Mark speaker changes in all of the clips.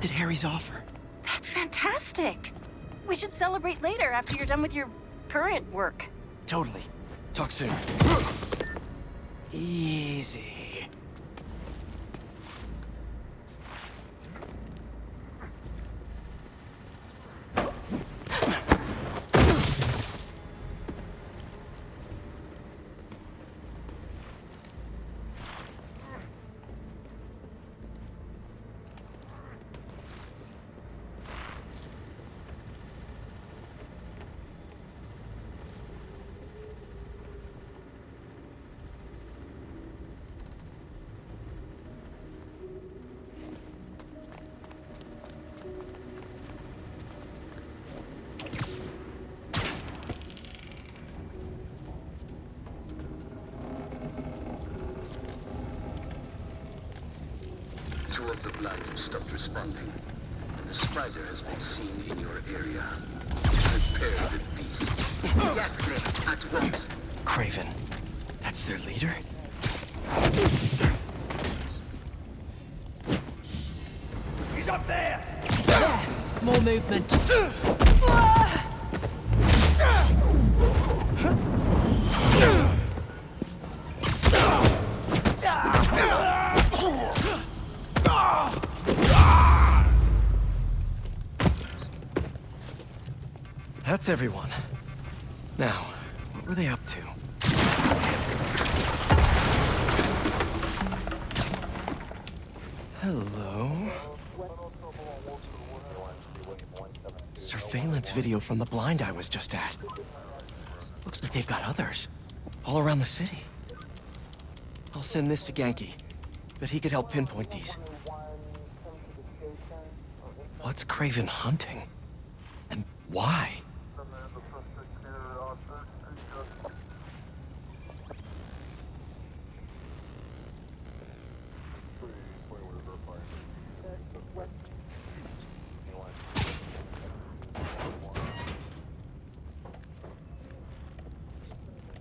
Speaker 1: accepted Harry's offer.
Speaker 2: That's fantastic. We should celebrate later after you're done with your current work.
Speaker 1: Totally. Talk soon. Easy.
Speaker 3: Two of the blinds have stopped responding, and the spider has been seen in your area. Prepare the beast. Yes, Cliff, at once.
Speaker 1: Craven. That's their leader?
Speaker 4: He's up there!
Speaker 1: More movement. That's everyone. Now, what were they up to? Hello? Surveillance video from the blind I was just at. Looks like they've got others. All around the city. I'll send this to Genki. But he could help pinpoint these. What's Craven hunting? And why?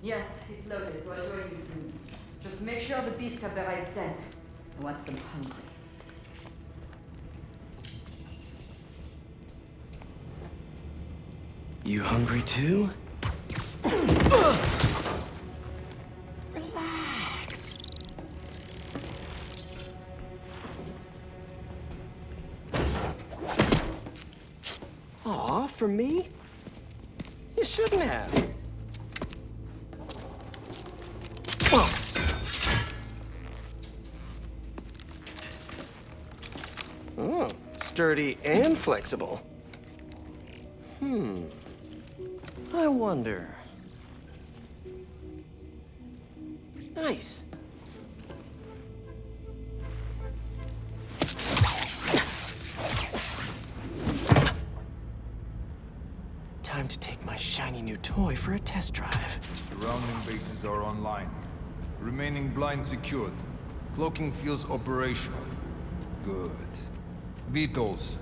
Speaker 5: Yes, it's loaded, so I'll join you soon. Just make sure the beasts have the right scent. I want them hungry.
Speaker 1: You hungry too? Relax. Aw, for me? You shouldn't have. Oh, sturdy and flexible. I wonder. Nice. Time to take my shiny new toy for a test drive.
Speaker 6: Surrounding bases are online. Remaining blind secured. Cloaking fields operational. Good. Beetles.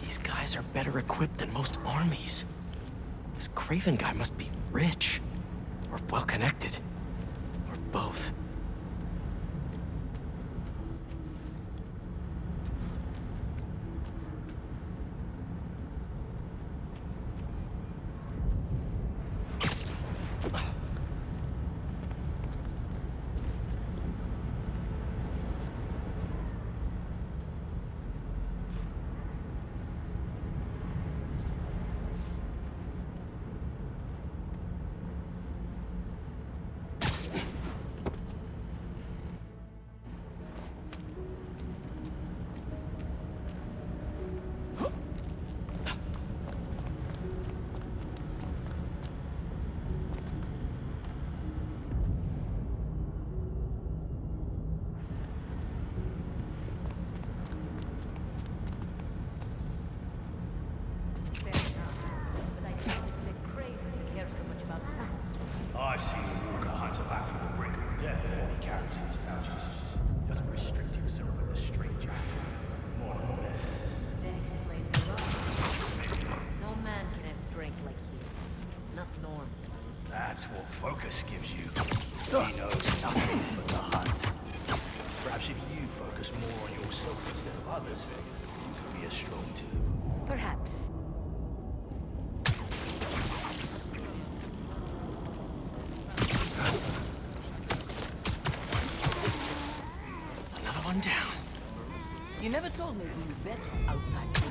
Speaker 1: These guys are better equipped than most armies. This Craven guy must be rich. Or well-connected. Or both.
Speaker 4: Perhaps if you focus more on yourself instead of others, you could be as strong too.
Speaker 5: Perhaps.
Speaker 1: Another one down.
Speaker 5: You never told me we were better outside.
Speaker 6: His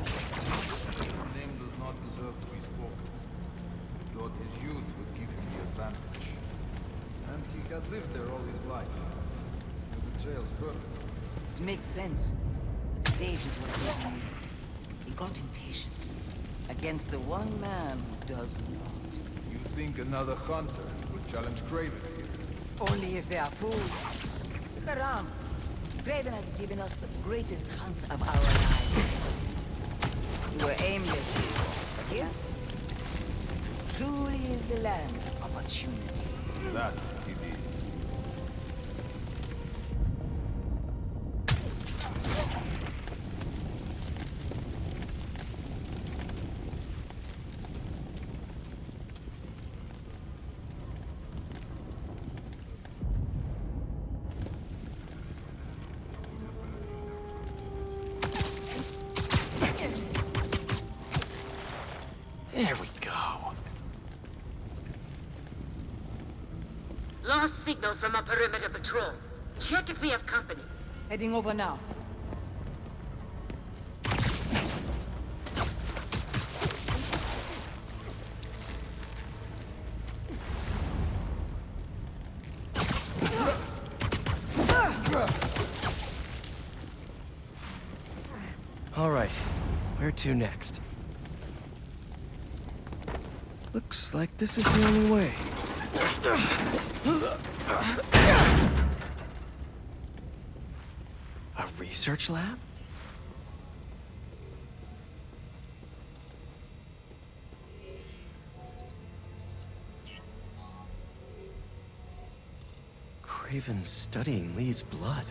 Speaker 6: name does not deserve to be spoken. Thought his youth would give him the advantage. And he had lived there all his life. The trail's perfect.
Speaker 5: It makes sense. His age is what killed me. He got impatient. Against the one man who does not.
Speaker 6: You think another hunter would challenge Craven here?
Speaker 5: Only if they are fools. Look around. Craven has given us the greatest hunt of our lives. We were aimless, but here, truly is the land of opportunity.
Speaker 6: That it is.
Speaker 1: There we go.
Speaker 7: Lost signal from a perimeter patrol. Check if we have company.
Speaker 5: Heading over now.
Speaker 1: All right, where to next? Looks like this is the only way. A research lab? Craven's studying Lee's blood.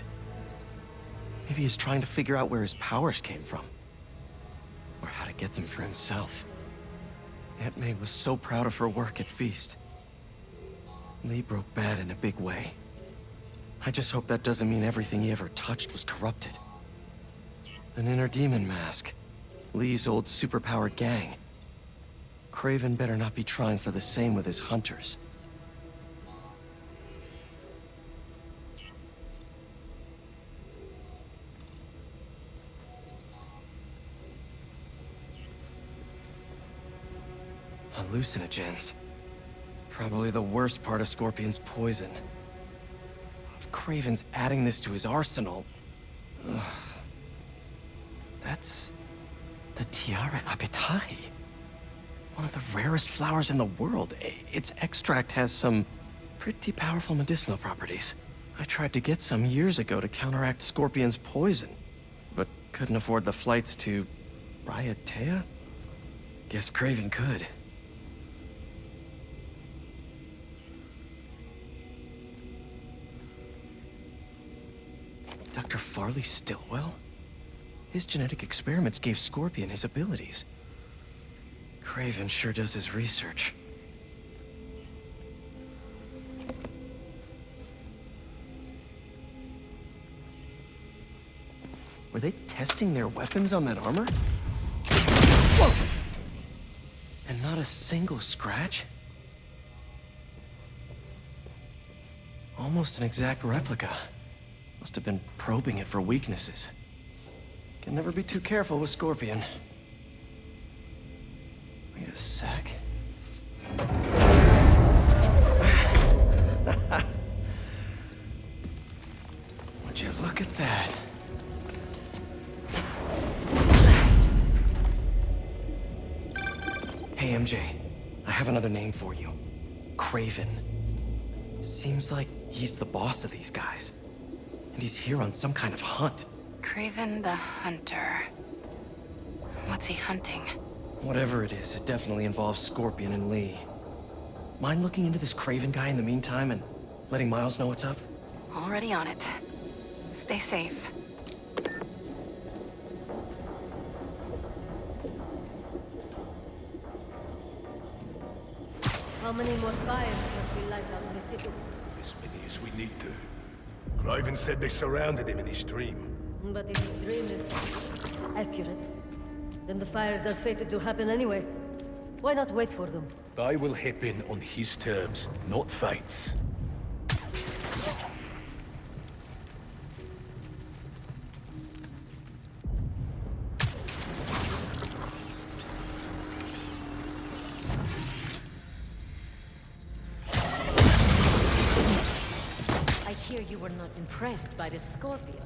Speaker 1: Maybe he's trying to figure out where his powers came from. Or how to get them for himself. Aunt May was so proud of her work at Feast. Lee broke bad in a big way. I just hope that doesn't mean everything he ever touched was corrupted. An inner demon mask. Lee's old superpowered gang. Craven better not be trying for the same with his hunters. Hallucinogens. Probably the worst part of Scorpion's poison. If Craven's adding this to his arsenal... Ugh. That's... the Tiara Apitai. One of the rarest flowers in the world. Its extract has some pretty powerful medicinal properties. I tried to get some years ago to counteract Scorpion's poison, but couldn't afford the flights to... Raiatea? Guess Craven could. Dr. Farley Stillwell? His genetic experiments gave Scorpion his abilities. Craven sure does his research. Were they testing their weapons on that armor? Whoa! And not a single scratch? Almost an exact replica. Must have been probing it for weaknesses. Can never be too careful with Scorpion. Wait a sec. Would you look at that? Hey, MJ. I have another name for you. Craven. Seems like he's the boss of these guys. And he's here on some kind of hunt.
Speaker 2: Craven the Hunter. What's he hunting?
Speaker 1: Whatever it is, it definitely involves Scorpion and Lee. Mind looking into this Craven guy in the meantime and letting Miles know what's up?
Speaker 2: Already on it. Stay safe.
Speaker 8: How many more fires must we light up in the city?
Speaker 4: As many as we need to.
Speaker 8: Raven said they surrounded him in his dream.
Speaker 9: But if his dream is accurate, then the fires are fated to happen anyway. Why not wait for them?
Speaker 8: I will hip in on his terms, not fate's.
Speaker 9: I hear you were not impressed by the Scorpion.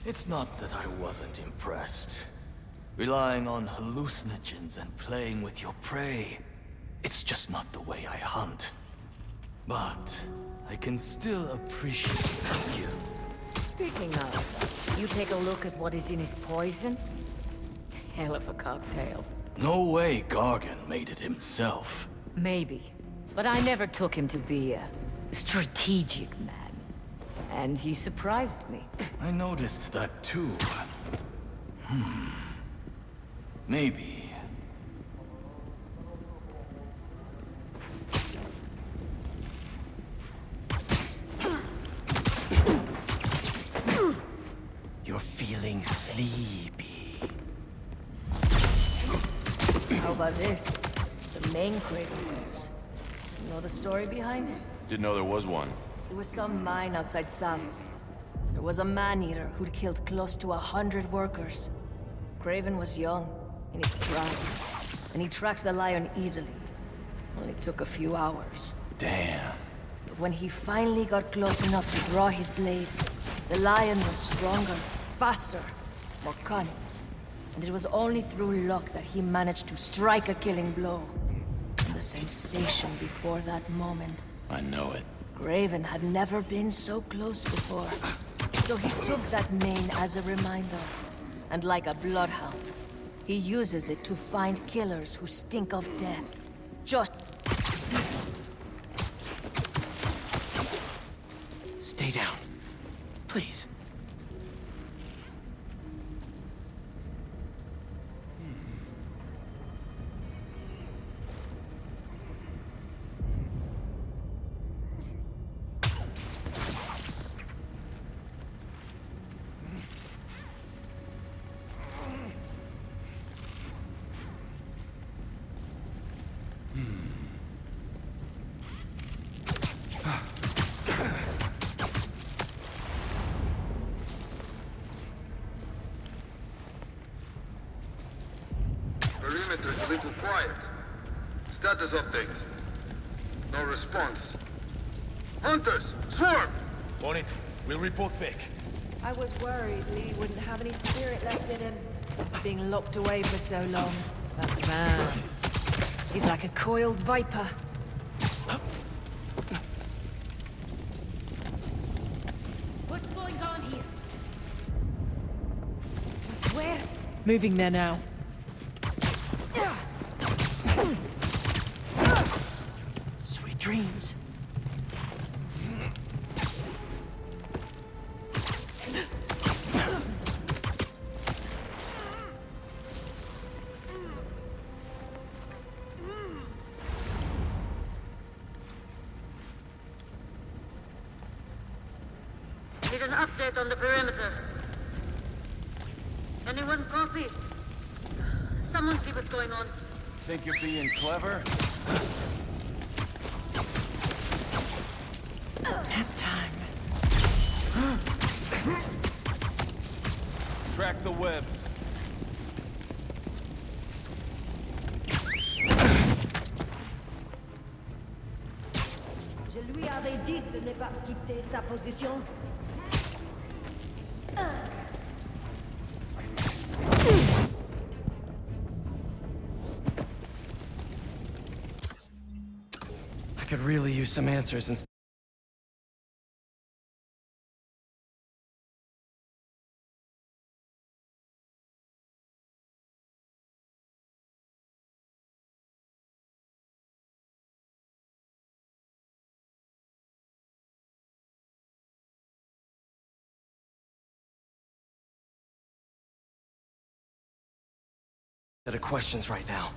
Speaker 4: It's not that I wasn't impressed. Relying on hallucinogens and playing with your prey. It's just not the way I hunt. But I can still appreciate the skill.
Speaker 9: Speaking of, you take a look at what is in his poison? Hell of a cocktail.
Speaker 4: No way Gargan made it himself.
Speaker 9: Maybe. But I never took him to be a strategic man. And he surprised me.
Speaker 4: I noticed that too. Maybe.
Speaker 1: You're feeling sleepy.
Speaker 5: How about this? The main Craven bears. You know the story behind it?
Speaker 10: Didn't know there was one.
Speaker 5: It was some mine outside Savin. There was a man-eater who'd killed close to 100 workers. Craven was young, in his prime, and he tracked the lion easily. Only took a few hours.
Speaker 4: Damn.
Speaker 5: But when he finally got close enough to draw his blade, the lion was stronger, faster, more cunning. And it was only through luck that he managed to strike a killing blow. And the sensation before that moment.
Speaker 10: I know it.
Speaker 5: Craven had never been so close before. So he took that mane as a reminder. And like a bloodhound, he uses it to find killers who stink of death. Just...
Speaker 1: Stay down. Please.
Speaker 3: Perimeter is a little quiet. Status update. No response. Hunters! Swarm!
Speaker 8: On it. We'll report back.
Speaker 11: I was worried Lee wouldn't have any spirit left in him. Being locked away for so long. That man. He's like a coiled viper.
Speaker 9: What's going on here?
Speaker 11: Where? Moving there now.
Speaker 1: Sweet dreams.
Speaker 7: Need an update on the perimeter. Anyone copy? Someone see what's going on.
Speaker 10: Think you're being clever?
Speaker 11: Nap time.
Speaker 10: Track the webs.
Speaker 9: Je lui avais dit de ne pas quitter sa position.
Speaker 1: I could really use some answers and set of questions right now.